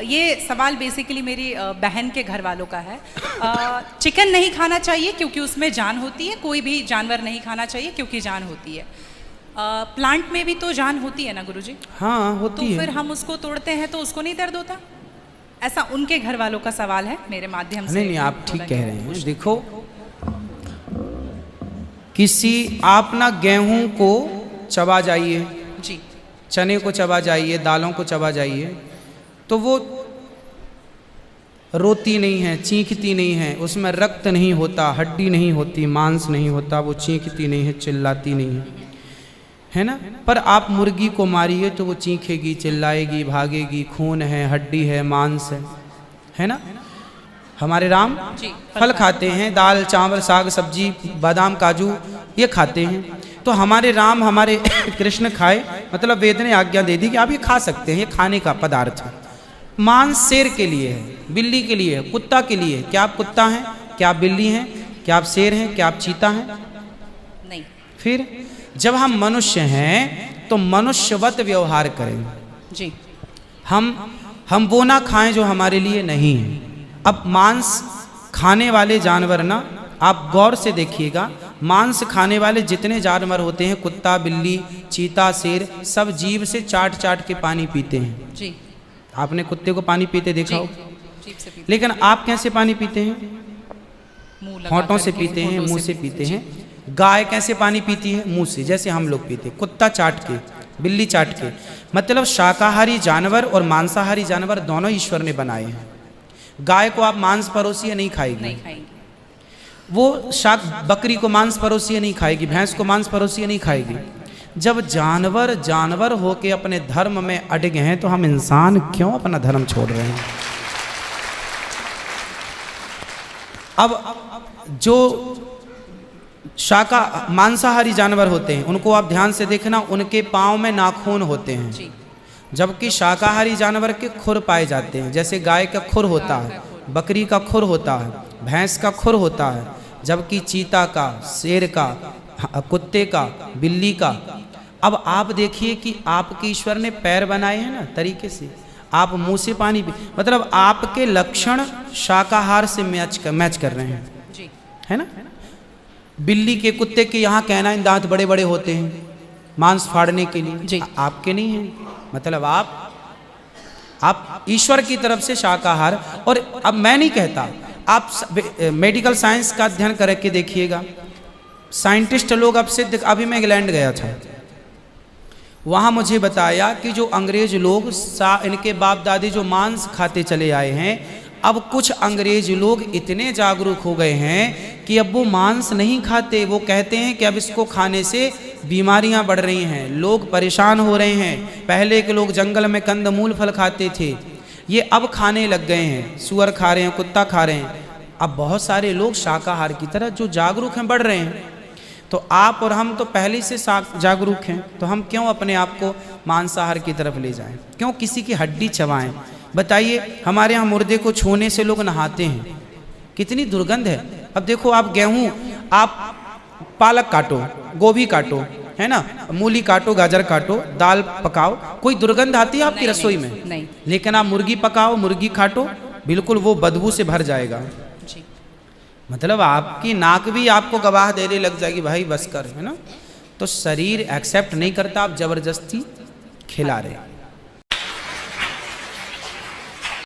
ये सवाल बेसिकली मेरी बहन के घर वालों का है। चिकन नहीं खाना चाहिए क्योंकि उसमें जान होती है, कोई भी जानवर नहीं खाना चाहिए क्योंकि जान होती है। प्लांट में भी तो जान होती है ना गुरुजी? हाँ होती है। तो फिर हम उसको तोड़ते हैं तो उसको नहीं दर्द होता? ऐसा उनके घर वालों का सवाल है, मेरे माध्यम से। नहीं, आप ठीक कह रहे हैं। देखो, आप ना गेहूं को चबा जाइए जी, चने को चबा जाइए, दालों को चबा जाइए, तो वो रोती नहीं है, चीखती नहीं है, उसमें रक्त नहीं होता, हड्डी नहीं होती, मांस नहीं होता, वो चीखती नहीं है, चिल्लाती नहीं है ना। पर आप मुर्गी को मारिए तो वो चीखेगी, चिल्लाएगी, भागेगी, खून है, हड्डी है, मांस है ना। हमारे राम फल खाते हैं, दाल चावल साग सब्जी बादाम काजू ये खाते हैं। तो हमारे राम हमारे कृष्ण खाए, मतलब वेद ने आज्ञा दे दी कि आप ये खा सकते हैं, ये खाने का पदार्थ है। मांस शेर के लिए है, बिल्ली के लिए है, कुत्ता के लिए है। क्या आप कुत्ता हैं? क्या आप बिल्ली हैं? क्या आप शेर हैं? क्या आप चीता हैं? नहीं। फिर जब हम मनुष्य हैं तो मनुष्यवत व्यवहार करें जी। हम वो ना खाएं जो हमारे लिए नहीं है। अब मांस खाने वाले जानवर ना, आप गौर से देखिएगा, मांस खाने वाले जितने जानवर होते हैं, कुत्ता बिल्ली चीता शेर, सब जीभ से चाट चाट के पानी पीते हैं जी। आपने कुत्ते को पानी पीते देखा हो? जीभ से पीते। लेकिन आप कैसे पानी पीते हैं? होंठों से पीते हैं, मुंह से पीते हैं। गाय कैसे पानी पीती है? मुंह से, जैसे हम लोग पीते। कुत्ता चाट के, बिल्ली चाट के। मतलब शाकाहारी जानवर और मांसाहारी जानवर दोनों ईश्वर ने बनाए हैं। गाय को आप मांस परोसिए, नहीं खाएगी, नहीं खाएगी। वो बकरी को मांस परोसिए नहीं खाएगी, भैंस को मांस परोसिए नहीं खाएगी। जब जानवर जानवर होके अपने धर्म में अड़े हैं, तो हम इंसान क्यों अपना धर्म छोड़ रहे हैं? अब जो मांसाहारी जानवर होते हैं, उनको आप ध्यान से देखना, उनके पाँव में नाखून होते हैं, जबकि शाकाहारी जानवर के खुर पाए जाते हैं। जैसे गाय का खुर होता है, बकरी का खुर होता है, भैंस का खुर होता है, जबकि चीता का, शेर का, कुत्ते का, बिल्ली का। अब आप देखिए कि आपके ईश्वर ने पैर बनाए हैं ना तरीके से, आप मुंह से पानी पी, मतलब आपके लक्षण शाकाहार से मैच कर रहे हैं, है ना। बिल्ली के, कुत्ते के यहाँ कैनाइन दांत बड़े बड़े होते हैं मांस फाड़ने के लिए, आपके नहीं है। मतलब आप ईश्वर की तरफ से शाकाहार। और अब मैं नहीं कहता, आप मेडिकल साइंस का अध्ययन करके देखिएगा, साइंटिस्ट लोग अब सिद्ध। अभी मैं इंग्लैंड गया था, वहाँ मुझे बताया कि जो अंग्रेज लोग इनके बाप दादी जो मांस खाते चले आए हैं, अब कुछ अंग्रेज लोग इतने जागरूक हो गए हैं कि अब वो मांस नहीं खाते। वो कहते हैं कि अब इसको खाने से बीमारियां बढ़ रही हैं, लोग परेशान हो रहे हैं। पहले के लोग जंगल में कंदमूल फल खाते थे, ये अब खाने लग गए हैं, सुअर खा रहे हैं, कुत्ता खा रहे हैं। अब बहुत सारे लोग शाकाहार की तरह जो जागरूक हैं बढ़ रहे हैं। तो आप और हम तो पहले से जागरूक हैं, तो हम क्यों अपने आप को मांसाहार की तरफ ले जाएं? क्यों किसी की हड्डी चबाएं? बताइए, हमारे यहाँ मुर्दे को छूने से लोग नहाते हैं, कितनी दुर्गंध है। अब देखो, आप गेहूं, आप पालक काटो, गोभी काटो, है ना, मूली काटो, गाजर काटो, दाल पकाओ, कोई दुर्गंध आती है आपकी रसोई में? नहीं। लेकिन आप मुर्गी पकाओ, मुर्गी काटो, बिल्कुल वो बदबू से भर जाएगा जी। मतलब आपकी नाक भी आपको गवाह देने लग जाएगी, भाई बस कर, है ना। तो शरीर एक्सेप्ट नहीं करता, आप जबरदस्ती खिला रहे।